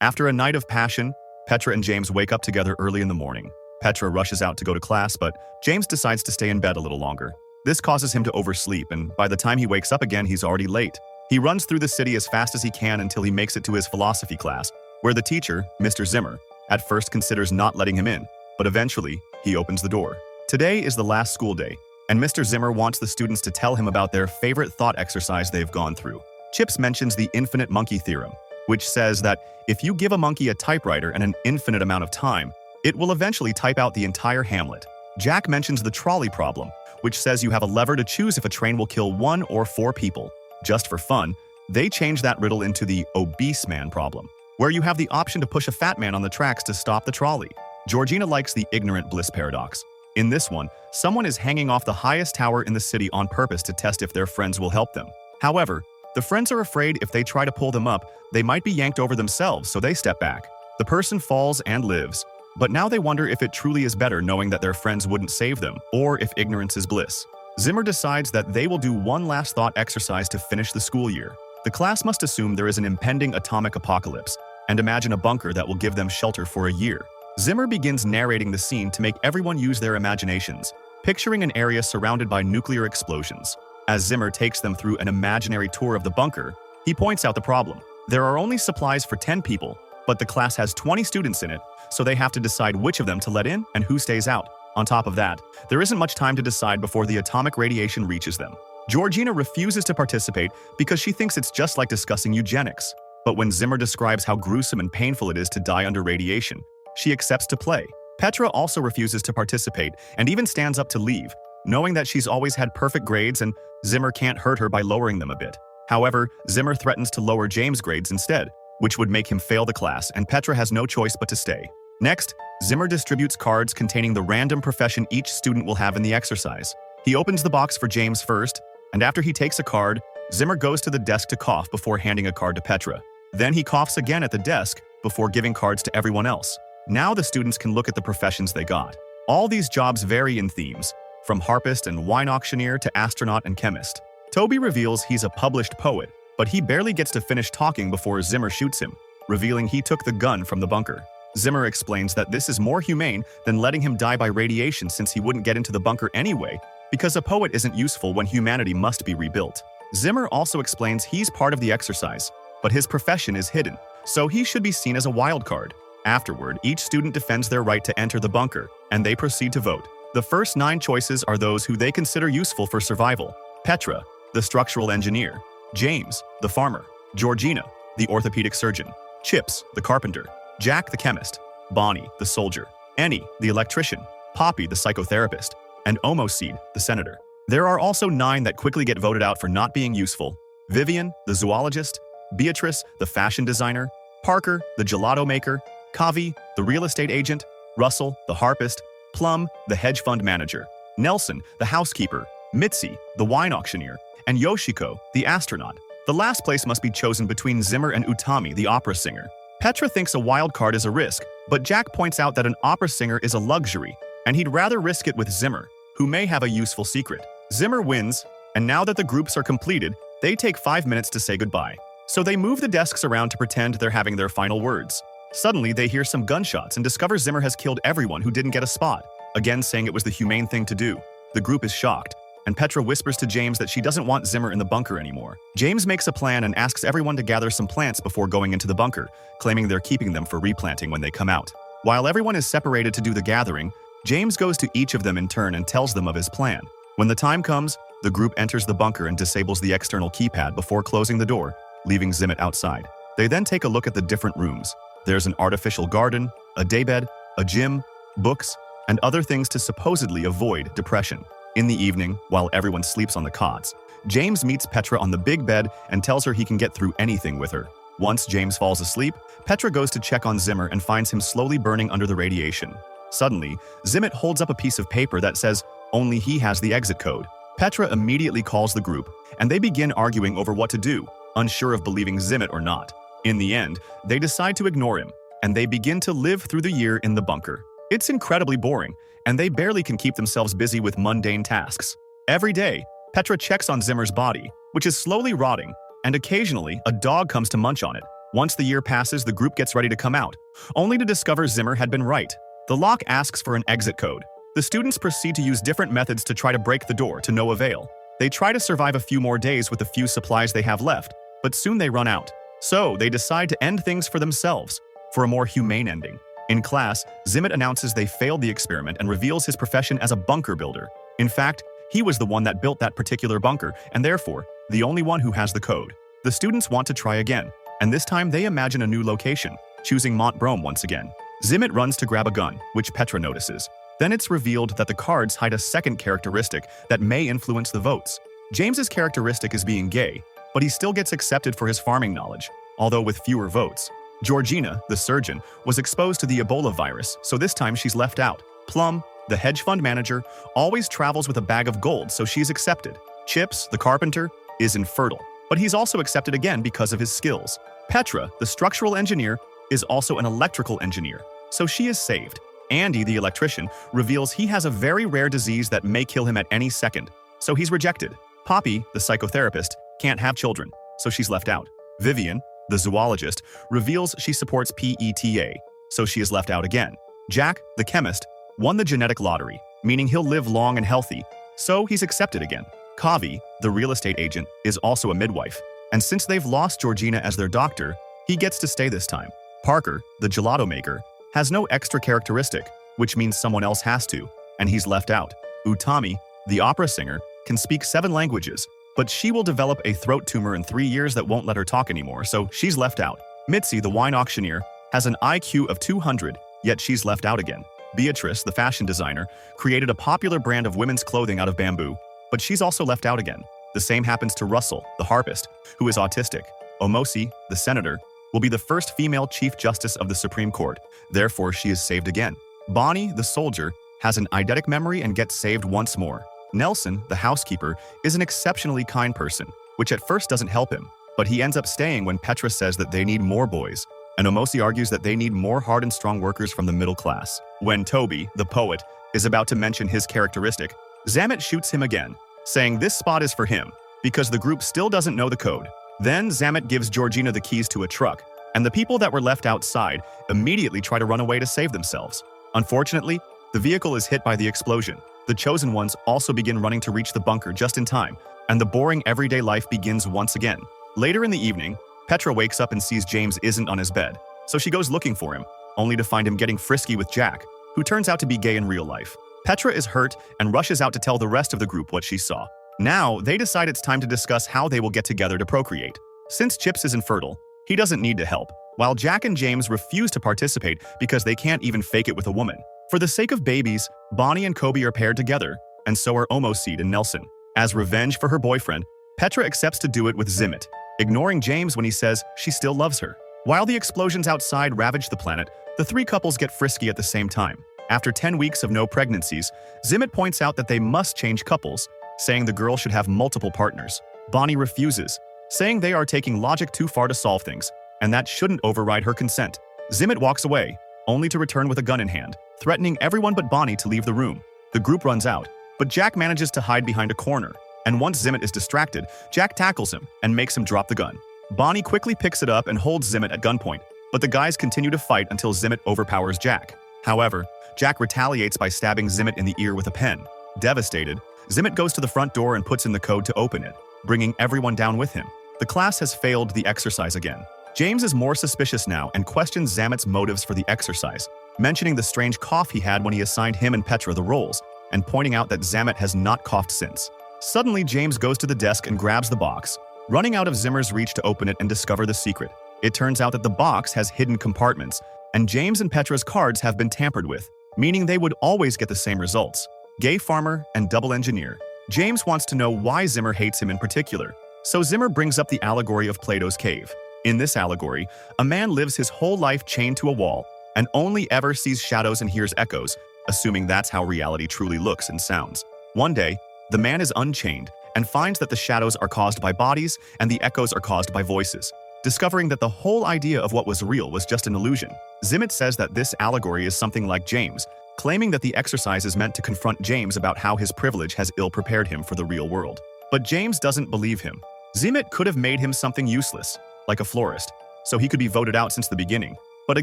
After a night of passion, Petra and James wake up together early in the morning. Petra rushes out to go to class, but James decides to stay in bed a little longer. This causes him to oversleep, and by the time he wakes up again, he's already late. He runs through the city as fast as he can until he makes it to his philosophy class, where the teacher, Mr. Zimmer, at first considers not letting him in, but eventually, he opens the door. Today is the last school day, and Mr. Zimmer wants the students to tell him about their favorite thought exercise they've gone through. Chips mentions the infinite monkey theorem, which says that if you give a monkey a typewriter and an infinite amount of time, it will eventually type out the entire Hamlet. Jack mentions the trolley problem, which says you have a lever to choose if a train will kill 1 or 4 people. Just for fun, they change that riddle into the obese man problem, where you have the option to push a fat man on the tracks to stop the trolley. Georgina likes the ignorant bliss paradox. In this one, someone is hanging off the highest tower in the city on purpose to test if their friends will help them. However, the friends are afraid if they try to pull them up, they might be yanked over themselves, so they step back. The person falls and lives, but now they wonder if it truly is better knowing that their friends wouldn't save them, or if ignorance is bliss. Zimmer decides that they will do one last thought exercise to finish the school year. The class must assume there is an impending atomic apocalypse, and imagine a bunker that will give them shelter for a year. Zimmer begins narrating the scene to make everyone use their imaginations, picturing an area surrounded by nuclear explosions. As Zimmer takes them through an imaginary tour of the bunker, he points out the problem. There are only supplies for 10 people, but the class has 20 students in it, so they have to decide which of them to let in and who stays out. On top of that, there isn't much time to decide before the atomic radiation reaches them. Georgina refuses to participate because she thinks it's just like discussing eugenics. But when Zimmer describes how gruesome and painful it is to die under radiation, she accepts to play. Petra also refuses to participate and even stands up to leave, knowing that she's always had perfect grades and Zimmer can't hurt her by lowering them a bit. However, Zimmer threatens to lower James' grades instead, which would make him fail the class, and Petra has no choice but to stay. Next, Zimmer distributes cards containing the random profession each student will have in the exercise. He opens the box for James first, and after he takes a card, Zimmer goes to the desk to cough before handing a card to Petra. Then he coughs again at the desk before giving cards to everyone else. Now the students can look at the professions they got. All these jobs vary in themes, from harpist and wine auctioneer to astronaut and chemist. Toby reveals he's a published poet, but he barely gets to finish talking before Zimmer shoots him, revealing he took the gun from the bunker. Zimmer explains that this is more humane than letting him die by radiation since he wouldn't get into the bunker anyway, because a poet isn't useful when humanity must be rebuilt. Zimmer also explains he's part of the exercise, but his profession is hidden, so he should be seen as a wild card. Afterward, each student defends their right to enter the bunker, and they proceed to vote. The first 9 choices are those who they consider useful for survival. Petra, the structural engineer; James, the farmer; Georgina, the orthopedic surgeon; Chips, the carpenter; Jack, the chemist; Bonnie, the soldier; Annie, the electrician; Poppy, the psychotherapist; and Omoseed, the senator. There are also 9 that quickly get voted out for not being useful: Vivian, the zoologist; Beatrice, the fashion designer; Parker, the gelato maker; Kavi, the real estate agent; Russell, the harpist; Plum, the hedge fund manager; Nelson, the housekeeper; Mitzi, the wine auctioneer; and Yoshiko, the astronaut. The last place must be chosen between Zimmer and Utami, the opera singer. Petra thinks a wild card is a risk, but Jack points out that an opera singer is a luxury, and he'd rather risk it with Zimmer, who may have a useful secret. Zimmer wins, and now that the groups are completed, they take 5 minutes to say goodbye. So they move the desks around to pretend they're having their final words. Suddenly, they hear some gunshots and discover Zimmer has killed everyone who didn't get a spot, again saying it was the humane thing to do. The group is shocked, and Petra whispers to James that she doesn't want Zimmer in the bunker anymore. James makes a plan and asks everyone to gather some plants before going into the bunker, claiming they're keeping them for replanting when they come out. While everyone is separated to do the gathering, James goes to each of them in turn and tells them of his plan. When the time comes, the group enters the bunker and disables the external keypad before closing the door, leaving Zimmer outside. They then take a look at the different rooms. There's an artificial garden, a daybed, a gym, books, and other things to supposedly avoid depression. In the evening, while everyone sleeps on the cots, James meets Petra on the big bed and tells her he can get through anything with her. Once James falls asleep, Petra goes to check on Zimmer and finds him slowly burning under the radiation. Suddenly, Zimmer holds up a piece of paper that says only he has the exit code. Petra immediately calls the group, and they begin arguing over what to do, unsure of believing Zimmer or not. In the end, they decide to ignore him, and they begin to live through the year in the bunker. It's incredibly boring, and they barely can keep themselves busy with mundane tasks. Every day, Petra checks on Zimmer's body, which is slowly rotting, and occasionally a dog comes to munch on it. Once the year passes, the group gets ready to come out, only to discover Zimmer had been right. The lock asks for an exit code. The students proceed to use different methods to try to break the door, to no avail. They try to survive a few more days with the few supplies they have left, but soon they run out. So they decide to end things for themselves, for a more humane ending. In class, Zimmet announces they failed the experiment and reveals his profession as a bunker builder. In fact, he was the one that built that particular bunker, and therefore, the only one who has the code. The students want to try again, and this time they imagine a new location, choosing Mont Brome once again. Zimmet runs to grab a gun, which Petra notices. Then it's revealed that the cards hide a second characteristic that may influence the votes. James's characteristic is being gay, but he still gets accepted for his farming knowledge, although with fewer votes. Georgina, the surgeon, was exposed to the Ebola virus, so this time she's left out. Plum, the hedge fund manager, always travels with a bag of gold, so she's accepted. Chips, the carpenter, is infertile, but he's also accepted again because of his skills. Petra, the structural engineer, is also an electrical engineer, so she is saved. Andy, the electrician, reveals he has a very rare disease that may kill him at any second, so he's rejected. Poppy, the psychotherapist, can't have children, so she's left out. Vivian, the zoologist, reveals she supports PETA, so she is left out again. Jack, the chemist, won the genetic lottery, meaning he'll live long and healthy, so he's accepted again. Kavi, the real estate agent, is also a midwife, and since they've lost Georgina as their doctor, he gets to stay this time. Parker, the gelato maker, has no extra characteristic, which means someone else has to, and he's left out. Utami, the opera singer, can speak 7 languages, but she will develop a throat tumor in 3 years that won't let her talk anymore, so she's left out. Mitzi, the wine auctioneer, has an IQ of 200, yet she's left out again. Beatrice, the fashion designer, created a popular brand of women's clothing out of bamboo, but she's also left out again. The same happens to Russell, the harpist, who is autistic. Omosi, the senator, will be the first female Chief Justice of the Supreme Court, therefore she is saved again. Bonnie, the soldier, has an eidetic memory and gets saved once more. Nelson, the housekeeper, is an exceptionally kind person, which at first doesn't help him, but he ends up staying when Petra says that they need more boys, and Omosi argues that they need more hard and strong workers from the middle class. When Toby, the poet, is about to mention his characteristic, Zamet shoots him again, saying this spot is for him, because the group still doesn't know the code. Then Zamet gives Georgina the keys to a truck, and the people that were left outside immediately try to run away to save themselves. Unfortunately, the vehicle is hit by the explosion. The chosen ones also begin running to reach the bunker just in time, and the boring everyday life begins once again. Later in the evening, Petra wakes up and sees James isn't on his bed, so she goes looking for him, only to find him getting frisky with Jack, who turns out to be gay in real life. Petra is hurt and rushes out to tell the rest of the group what she saw. Now, they decide it's time to discuss how they will get together to procreate. Since Chips is infertile, he doesn't need to help, while Jack and James refuse to participate because they can't even fake it with a woman. For the sake of babies, Bonnie and Kobe are paired together, and so are Omoseed and Nelson. As revenge for her boyfriend, Petra accepts to do it with Zimmet, ignoring James when he says she still loves her. While the explosions outside ravage the planet, the 3 couples get frisky at the same time. After 10 weeks of no pregnancies, Zimmet points out that they must change couples, saying the girl should have multiple partners. Bonnie refuses, saying they are taking logic too far to solve things, and that shouldn't override her consent. Zimmet walks away, only to return with a gun in hand, threatening everyone but Bonnie to leave the room. The group runs out, but Jack manages to hide behind a corner, and once Zimmet is distracted, Jack tackles him and makes him drop the gun. Bonnie quickly picks it up and holds Zimmet at gunpoint, but the guys continue to fight until Zimmet overpowers Jack. However, Jack retaliates by stabbing Zimmet in the ear with a pen. Devastated, Zimmet goes to the front door and puts in the code to open it, bringing everyone down with him. The class has failed the exercise again. James is more suspicious now and questions Zamet's motives for the exercise, mentioning the strange cough he had when he assigned him and Petra the roles, and pointing out that Zamet has not coughed since. Suddenly, James goes to the desk and grabs the box, running out of Zimmer's reach to open it and discover the secret. It turns out that the box has hidden compartments, and James and Petra's cards have been tampered with, meaning they would always get the same results. Gay farmer and double engineer. James wants to know why Zimmer hates him in particular, so Zimmer brings up the allegory of Plato's cave. In this allegory, a man lives his whole life chained to a wall and only ever sees shadows and hears echoes, assuming that's how reality truly looks and sounds. One day, the man is unchained and finds that the shadows are caused by bodies and the echoes are caused by voices, discovering that the whole idea of what was real was just an illusion. Zimmet says that this allegory is something like James, claiming that the exercise is meant to confront James about how his privilege has ill-prepared him for the real world. But James doesn't believe him. Zimmet could have made him something useless, like a florist, so he could be voted out since the beginning. But a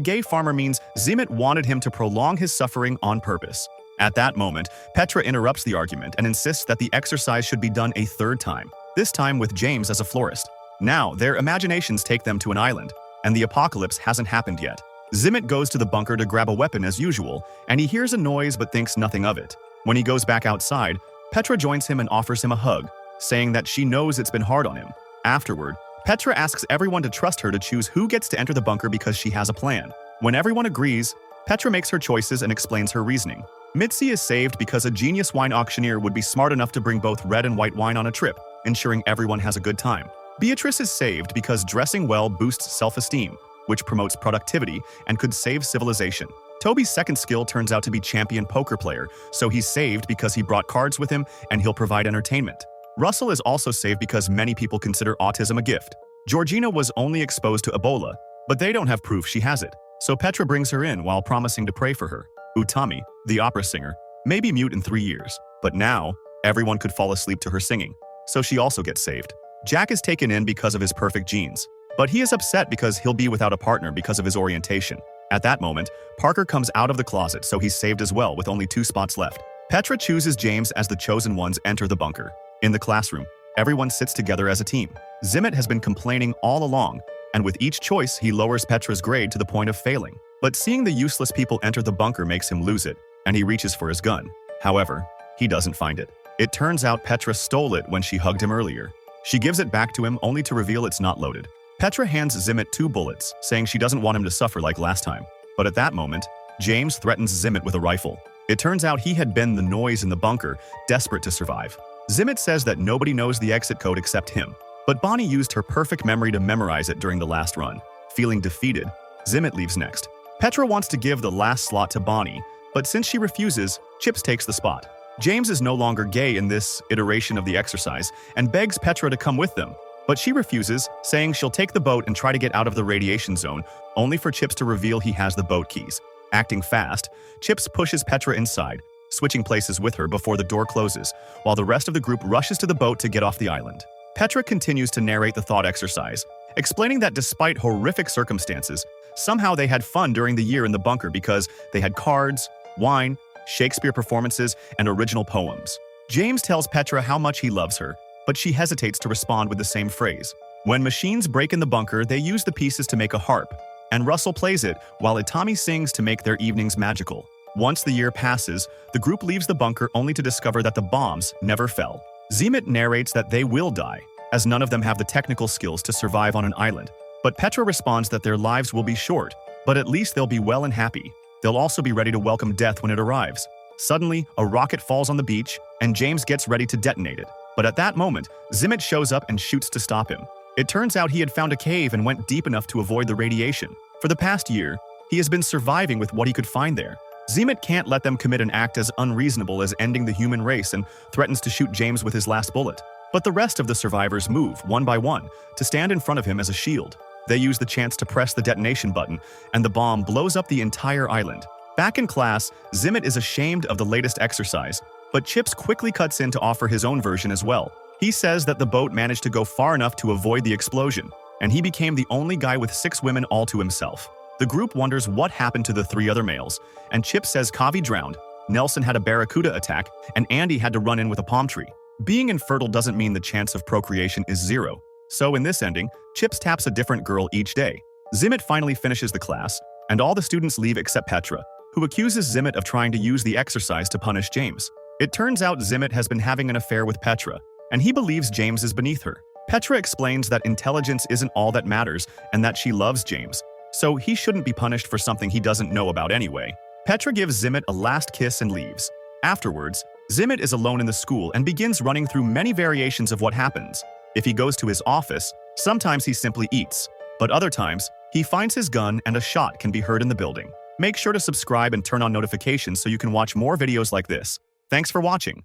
gay farmer means Zimmet wanted him to prolong his suffering on purpose. At that moment, Petra interrupts the argument and insists that the exercise should be done a third time, this time with James as a florist. Now, their imaginations take them to an island, and the apocalypse hasn't happened yet. Zimmet goes to the bunker to grab a weapon as usual, and he hears a noise but thinks nothing of it. When he goes back outside, Petra joins him and offers him a hug, saying that she knows it's been hard on him. Afterward, Petra asks everyone to trust her to choose who gets to enter the bunker because she has a plan. When everyone agrees, Petra makes her choices and explains her reasoning. Mitzi is saved because a genius wine auctioneer would be smart enough to bring both red and white wine on a trip, ensuring everyone has a good time. Beatrice is saved because dressing well boosts self-esteem, which promotes productivity and could save civilization. Toby's second skill turns out to be champion poker player, so he's saved because he brought cards with him and he'll provide entertainment. Russell is also saved because many people consider autism a gift. Georgina was only exposed to Ebola, but they don't have proof she has it, so Petra brings her in while promising to pray for her. Utami, the opera singer, may be mute in 3 years, but now everyone could fall asleep to her singing, so she also gets saved. Jack is taken in because of his perfect genes, but he is upset because he'll be without a partner because of his orientation. At that moment, Parker comes out of the closet, so he's saved as well with only 2 spots left. Petra chooses James as the chosen ones enter the bunker. In the classroom, everyone sits together as a team. Zimmet has been complaining all along, and with each choice, he lowers Petra's grade to the point of failing. But seeing the useless people enter the bunker makes him lose it, and he reaches for his gun. However, he doesn't find it. It turns out Petra stole it when she hugged him earlier. She gives it back to him only to reveal it's not loaded. Petra hands Zimmet 2 bullets, saying she doesn't want him to suffer like last time. But at that moment, James threatens Zimmet with a rifle. It turns out he had been the noise in the bunker, desperate to survive. Zimmet says that nobody knows the exit code except him, but Bonnie used her perfect memory to memorize it during the last run. Feeling defeated, Zimmet leaves next. Petra wants to give the last slot to Bonnie, but since she refuses, Chips takes the spot. James is no longer gay in this iteration of the exercise and begs Petra to come with them, but she refuses, saying she'll take the boat and try to get out of the radiation zone, only for Chips to reveal he has the boat keys. Acting fast, Chips pushes Petra inside, switching places with her before the door closes, while the rest of the group rushes to the boat to get off the island. Petra continues to narrate the thought exercise, explaining that despite horrific circumstances, somehow they had fun during the year in the bunker because they had cards, wine, Shakespeare performances, and original poems. James tells Petra how much he loves her, but she hesitates to respond with the same phrase. When machines break in the bunker, they use the pieces to make a harp, and Russell plays it while Itami sings to make their evenings magical. Once the year passes, the group leaves the bunker only to discover that the bombs never fell. Zimmet narrates that they will die, as none of them have the technical skills to survive on an island. But Petra responds that their lives will be short, but at least they'll be well and happy. They'll also be ready to welcome death when it arrives. Suddenly, a rocket falls on the beach, and James gets ready to detonate it. But at that moment, Zimmet shows up and shoots to stop him. It turns out he had found a cave and went deep enough to avoid the radiation. For the past year, he has been surviving with what he could find there. Zimmet can't let them commit an act as unreasonable as ending the human race and threatens to shoot James with his last bullet. But the rest of the survivors move, one by one, to stand in front of him as a shield. They use the chance to press the detonation button, and the bomb blows up the entire island. Back in class, Zimmet is ashamed of the latest exercise, but Chips quickly cuts in to offer his own version as well. He says that the boat managed to go far enough to avoid the explosion, and he became the only guy with 6 women all to himself. The group wonders what happened to the 3 other males, and Chip says Kavi drowned, Nelson had a barracuda attack, and Andy had to run in with a palm tree. Being infertile doesn't mean the chance of procreation is 0. So in this ending, Chips taps a different girl each day. Zimmet finally finishes the class, and all the students leave except Petra, who accuses Zimmet of trying to use the exercise to punish James. It turns out Zimmet has been having an affair with Petra, and he believes James is beneath her. Petra explains that intelligence isn't all that matters and that she loves James, so he shouldn't be punished for something he doesn't know about anyway. Petra gives Zimmet a last kiss and leaves. Afterwards, Zimmet is alone in the school and begins running through many variations of what happens. If he goes to his office, sometimes he simply eats, but other times, he finds his gun and a shot can be heard in the building. Make sure to subscribe and turn on notifications so you can watch more videos like this. Thanks for watching.